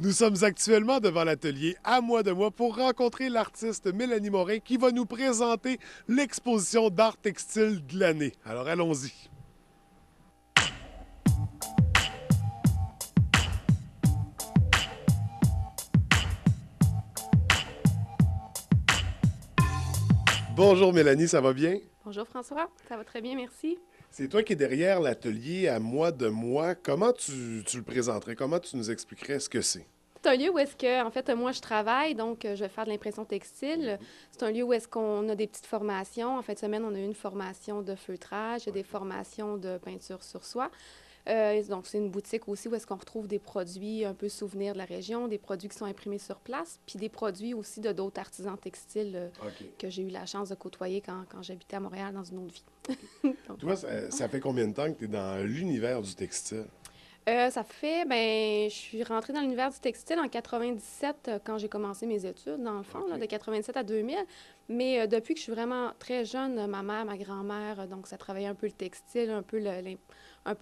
Nous sommes actuellement devant l'atelier À moi de moi pour rencontrer l'artiste Mélanie Morin qui va nous présenter l'exposition d'art textile de l'année. Alors allons-y. Bonjour Mélanie, ça va bien? Bonjour François, ça va très bien, merci. C'est toi qui es derrière l'atelier À moi de moi. Comment tu le présenterais? Comment tu nous expliquerais ce que c'est? C'est un lieu où est-ce que, en fait, moi je travaille, donc je vais faire de l'impression textile. C'est un lieu où est-ce qu'on a des petites formations. En fin de semaine, on a eu une formation de feutrage, des formations de peinture sur soie. Donc c'est une boutique aussi où est-ce qu'on retrouve des produits un peu souvenirs de la région, des produits qui sont imprimés sur place, puis des produits aussi de d'autres artisans textiles OK. que j'ai eu la chance de côtoyer quand j'habitais à Montréal dans une autre vie. Donc, Toi, ça fait combien de temps que tu es dans l'univers du textile? Ça fait, ben, je suis rentrée dans l'univers du textile en 97 quand j'ai commencé mes études, dans le fond, là, OK. de 87 à 2000. Mais depuis que je suis vraiment très jeune, ma mère, ma grand-mère, donc ça travaillait un peu le textile, un peu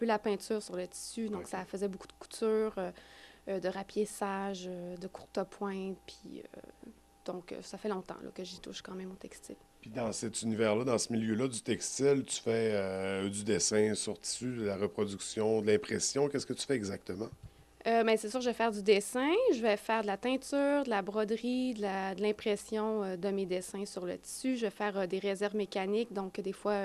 la peinture sur le tissu. Donc OK. ça faisait beaucoup de couture, de rapiessage, de courte pointe. Puis donc ça fait longtemps là, que j'y touche quand même au textile. Puis dans cet univers-là, dans ce milieu-là du textile, tu fais du dessin sur tissu, de la reproduction, de l'impression. Qu'est-ce que tu fais exactement? Ben, c'est sûr, je vais faire du dessin, je vais faire de la teinture, de la broderie, de l'impression de mes dessins sur le tissu. Je vais faire des réserves mécaniques, donc des fois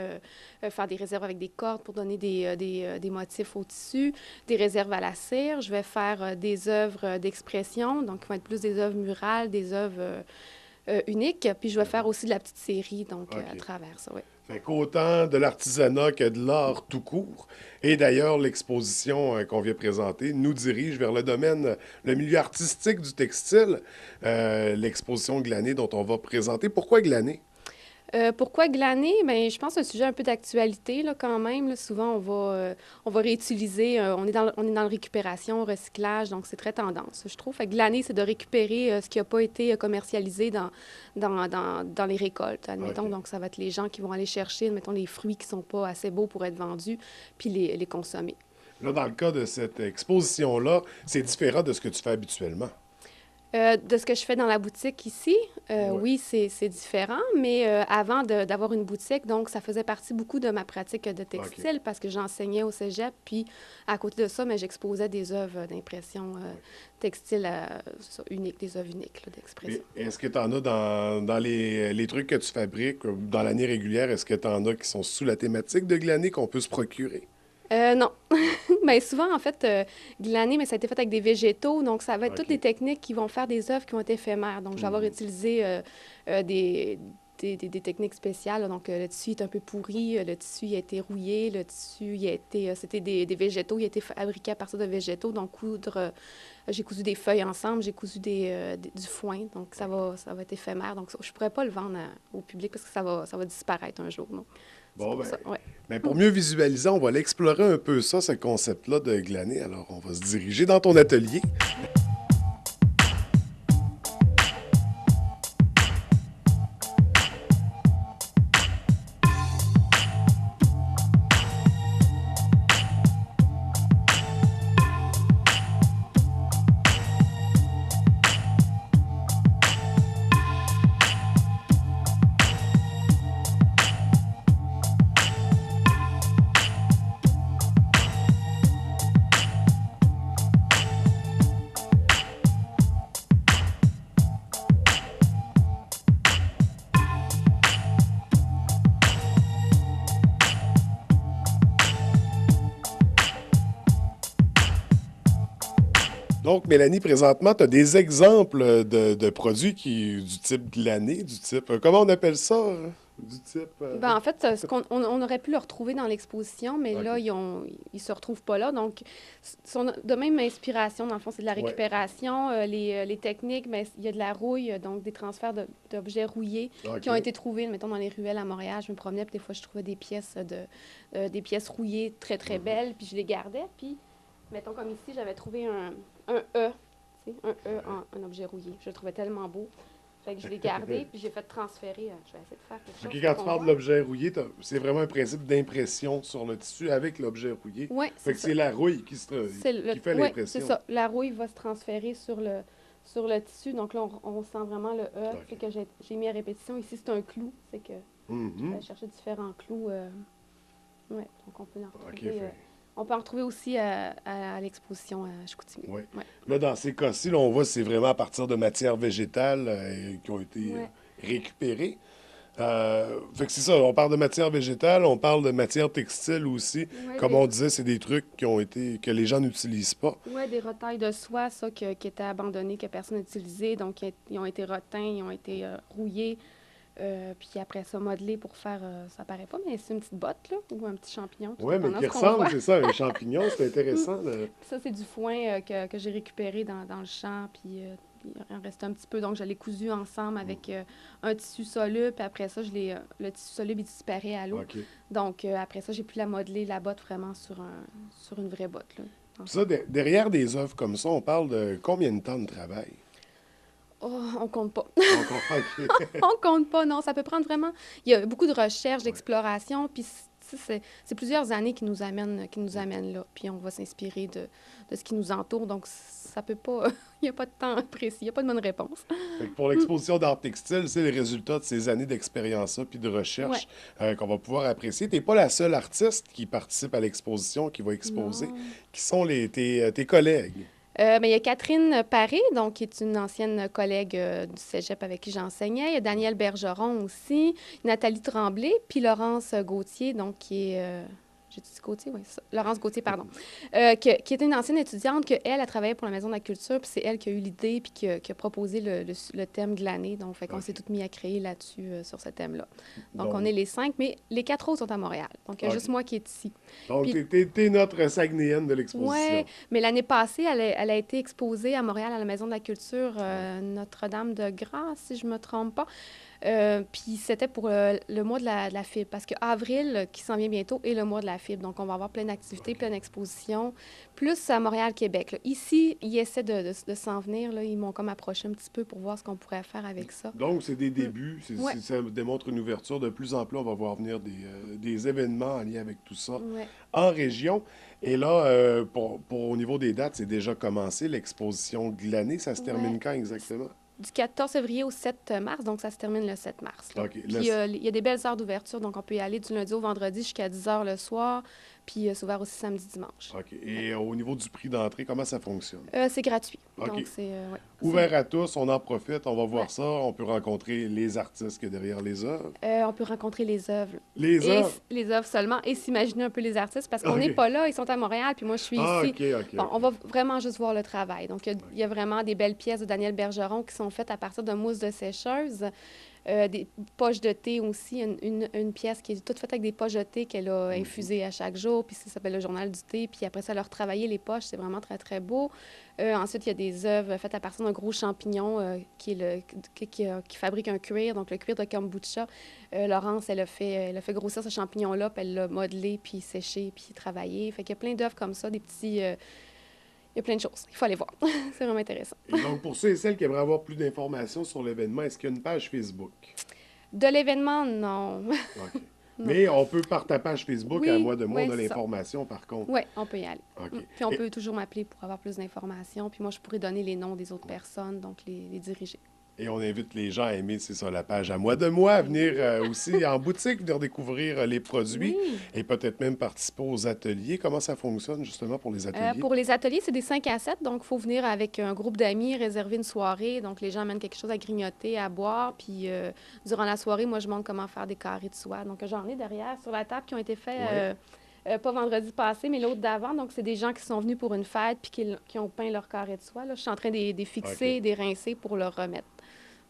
faire des réserves avec des cordes pour donner des motifs au tissu, des réserves à la cire. Je vais faire des œuvres d'expression, donc qui vont être plus des œuvres murales, des œuvres uniques. Puis je vais faire aussi de la petite série, donc à OK. travers ça, oui. Fait qu'autant de l'artisanat que de l'art tout court. Et d'ailleurs, l'exposition qu'on vient présenter nous dirige vers le domaine, le milieu artistique du textile, l'exposition Glané dont on va présenter. Pourquoi Glané? Pourquoi glaner? Ben, je pense que c'est un sujet un peu d'actualité là, quand même. Là. Souvent, on va réutiliser. On est dans la récupération, recyclage, donc c'est très tendance, je trouve. Fait que glaner, c'est de récupérer ce qui n'a pas été commercialisé dans les récoltes, admettons. OK. Donc, ça va être les gens qui vont aller chercher, admettons, les fruits qui ne sont pas assez beaux pour être vendus, puis les consommer. Là, dans le cas de cette exposition-là, c'est différent de ce que tu fais habituellement. De ce que je fais dans la boutique ici, Ouais. oui, c'est différent, mais avant d'avoir une boutique, donc ça faisait partie beaucoup de ma pratique de OK. textile parce que j'enseignais au cégep, puis à côté de ça, mais j'exposais des œuvres d'impression Ouais. textile uniques, des œuvres uniques là, Mais d'expression. est-ce que tu en as dans les trucs que tu fabriques dans l'année régulière, est-ce que tu en as qui sont sous la thématique de glaner qu'on peut se procurer? Non. Bien, souvent, en fait, glaner, mais ça a été fait avec des végétaux, donc ça va être toutes des OK. techniques qui vont faire des œuvres qui vont être éphémères. Donc, je vais avoir Mhm. utilisé des, des techniques spéciales. Là. Donc, le tissu est un peu pourri, le tissu il a été rouillé, le tissu, il a été, c'était des végétaux, il a été fabriqué à partir de végétaux. Donc, j'ai cousu des feuilles ensemble, j'ai cousu du foin, donc ça va être éphémère. Donc, je ne pourrais pas le vendre au public parce que ça va disparaître un jour. Non? C'est Bon, pour ça, ouais. ben, pour mieux visualiser, on va l'explorer un peu ça, ce concept-là de glaner. Alors, on va se diriger dans ton atelier. Donc, Mélanie, présentement, tu as des exemples de produits du type glané, du type. Comment on appelle ça? Du type. Ben, en fait, on aurait pu le retrouver dans l'exposition, mais là, OK. ils se retrouvent pas là. Donc, sont de même inspiration, dans le fond, c'est de la Ouais. récupération. Les techniques, ben, il y a de la rouille, donc des transferts d'objets rouillés qui ont OK. été trouvés, mettons, dans les ruelles à Montréal. Je me promenais, puis des fois, je trouvais des pièces rouillées très, très Mhm. belles, puis je les gardais. Puis, mettons, comme ici, j'avais trouvé un E, tu sais, un E, un objet rouillé. Je le trouvais tellement beau. Fait que je l'ai gardé, puis j'ai fait transférer. Je vais essayer de faire quelque chose OK, pour quand tu qu'on parles de voit. l'objet rouillé, c'est vraiment un principe d'impression sur le tissu avec l'objet rouillé. Oui, Fait c'est que ça. c'est la rouille qui fait Oui, c'est l'impression. ça. La rouille va se transférer sur le tissu. Donc là, on sent vraiment le E. Fait OK. que j'ai mis à répétition. Ici, c'est un clou. C'est que je vais Mhm. aller chercher différents clous. Ouais, donc on peut en OK, retrouver. On peut en retrouver aussi à l'exposition à Chicoutimi. oui. Ouais. Là, dans ces cas-ci, là, on voit que c'est vraiment à partir de matières végétales qui ont été Ouais. récupérées. Fait que c'est ça, on parle de matières végétales, on parle de matières textiles aussi. Ouais, Comme on disait, c'est des trucs qui ont été que les gens n'utilisent pas. ouais, des retailles de soie, ça, qui étaient abandonnés, que personne n'utilisait. Donc, ils ont été reteints, ils ont été rouillés. Puis après ça, modelés pour faire, ça paraît pas, mais c'est une petite botte, là, ou un petit champignon, tout Ouais, mais dépendant de qui ce qu'on ressemble, voit. c'est ça, à un champignon, c'est Mm. intéressant. Puis ça, c'est du foin que j'ai récupéré dans le champ, puis il en reste un petit peu. Donc, je l'ai cousu ensemble avec un tissu soluble, puis après ça, le tissu soluble, il disparaît à l'eau. OK. Donc, après ça, j'ai pu la modeler, la botte, vraiment sur une vraie botte, là, Puis ça, ensemble. derrière des œuvres comme ça, on parle de combien de temps de travail? Oh, on compte pas. On comprend que... On compte pas, non. Ça peut prendre vraiment. Il y a beaucoup de recherche, Ouais. d'exploration, puis c'est plusieurs années qui nous amènent là. Puis on va s'inspirer de ce qui nous entoure. Donc, ça peut pas. Il n'y a pas de temps précis, il n'y a pas de bonne réponse. Fait que pour l'exposition d'art textile, c'est le résultat de ces années d'expérience-là puis de Ouais. recherche qu'on va pouvoir apprécier. T'es pas la seule artiste qui participe à l'exposition, qui va exposer. Non. Qui sont tes collègues? Mais il y a Catherine Paré, donc, qui est une ancienne collègue du cégep avec qui j'enseignais. Il y a Daniel Bergeron aussi, Nathalie Tremblay, puis Laurence Gauthier, donc, qui est. J'ai dit Gauthier, oui, ça. Laurence Gauthier, pardon. Qui était une ancienne étudiante, elle a travaillé pour la Maison de la Culture, puis c'est elle qui a eu l'idée, puis qui a proposé le thème de l'année. Donc, fait qu'on s'est OK. toutes mis à créer là-dessus, sur ce thème-là. Donc, on Donc, est les 5, mais les 4 autres sont à Montréal. Donc, il y a juste OK. moi qui est ici. Donc, Puis t'es notre Saguenayenne de ouais, l'exposition. mais l'année passée, elle a été exposée à Montréal à la Maison de la Culture Ouais. Notre-Dame-de-Grâce, si je me trompe pas. Puis c'était pour le mois de la fibre, parce que avril, qui s'en vient bientôt, est le mois de la fibre. Donc, on va avoir plein d'activités, OK. plein d'expositions, plus à Montréal, Québec, là. Ici, ils essaient de s'en venir, là. Ils m'ont comme approché un petit peu pour voir ce qu'on pourrait faire avec ça. Donc, c'est des Mm. débuts, Ouais, ça démontre une ouverture. De plus en plus, on va voir venir des événements en lien avec tout ça ouais. en région. Et là, au niveau des dates, c'est déjà commencé l'exposition de l'année. Ça se Ouais. termine quand exactement? Du 14 février au 7 mars, donc ça se termine le 7 mars, là. OK. Puis il y a des belles heures d'ouverture, donc on peut y aller du lundi au vendredi jusqu'à 10 heures le soir, puis c'est ouvert aussi samedi, dimanche. OK. Ouais. Et au niveau du prix d'entrée, comment ça fonctionne? C'est gratuit, OK. donc ouais, Ouvert à tous, on en profite, on va ouais. voir ça. On peut rencontrer les artistes qu'il y a derrière les œuvres. On peut rencontrer les œuvres, Les et œuvres? les œuvres seulement, et s'imaginer un peu les artistes, parce qu'on n'est OK. pas là, ils sont à Montréal, puis moi je suis Ah, ici. OK, OK, Bon, on OK. va vraiment juste voir le travail. Donc, il y a OK. vraiment des belles pièces de Daniel Bergeron qui sont faites à partir de mousse de sécheuse. Des poches de thé aussi, une pièce qui est toute faite avec des poches de thé qu'elle a Mhm. infusées à chaque jour, puis ça s'appelle le journal du thé, puis après ça, elle a retravaillé les poches, c'est vraiment très, très beau. Ensuite, il y a des œuvres faites à partir d'un gros champignon qui, est qui fabrique un cuir, donc le cuir de kombucha. Laurence, elle a fait grossir ce champignon-là, puis elle l'a modelé, puis séché, puis travaillé. Fait qu'il y a plein d'œuvres comme ça, des petits... il y a plein de choses. Il faut aller voir. C'est vraiment intéressant. Et donc, pour ceux et celles qui aimeraient avoir plus d'informations sur l'événement, est-ce qu'il y a une page Facebook? De l'événement, non. OK. Non. Mais on peut, par ta page Facebook, à Oui, moi de moi, oui, on a c'est ça. l'information, par contre. Oui, on peut y aller. OK. Puis on Et, peut toujours m'appeler pour avoir plus d'informations. Puis moi, je pourrais donner les noms des autres personnes, donc les diriger. et on invite les gens à aimer, c'est ça, la page à moi de moi, à venir aussi en boutique, venir découvrir les produits Oui. et peut-être même participer aux ateliers. Comment ça fonctionne, justement, pour les ateliers? Pour les ateliers, c'est des 5 à 7, donc il faut venir avec un groupe d'amis, réserver une soirée. Donc les gens amènent quelque chose à grignoter, à boire. Puis durant la soirée, moi, je montre comment faire des carrés de soie. Donc j'en ai derrière sur la table qui ont été faits, Oui. pas vendredi passé, mais l'autre d'avant. Donc c'est des gens qui sont venus pour une fête puis qui ont peint leur carré de soie. Là, je suis en train de les OK. fixer, de les rincer pour leur remettre.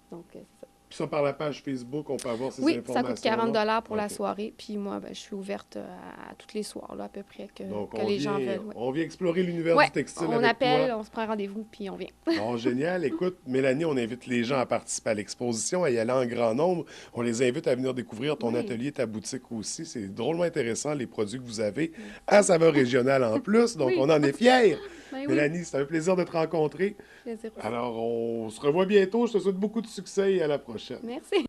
Donc c'est ça. Puis ça, par la page Facebook, on peut avoir ces Oui, ça coûte 40 informations-là? pour la OK. soirée. Puis moi, ben, je suis ouverte à tous les soirs, là, à peu près, Donc, que les gens veulent. Ouais. on vient explorer l'univers du Ouais, textile on avec toi. appelle, on se prend rendez-vous, puis on vient. Bon, génial. Écoute, Mélanie, on invite les gens à participer à l'exposition, à y aller en grand nombre. On les invite à venir découvrir ton Oui. atelier, ta boutique aussi. C'est drôlement intéressant, les produits que vous avez, Mm. à saveur régionale en plus. Donc, Oui. on en est fiers. Ben oui, Mélanie, c'est un plaisir de te rencontrer. plaisir aussi. Alors, on se revoit bientôt. Je te souhaite beaucoup de succès et à la prochaine. Merci.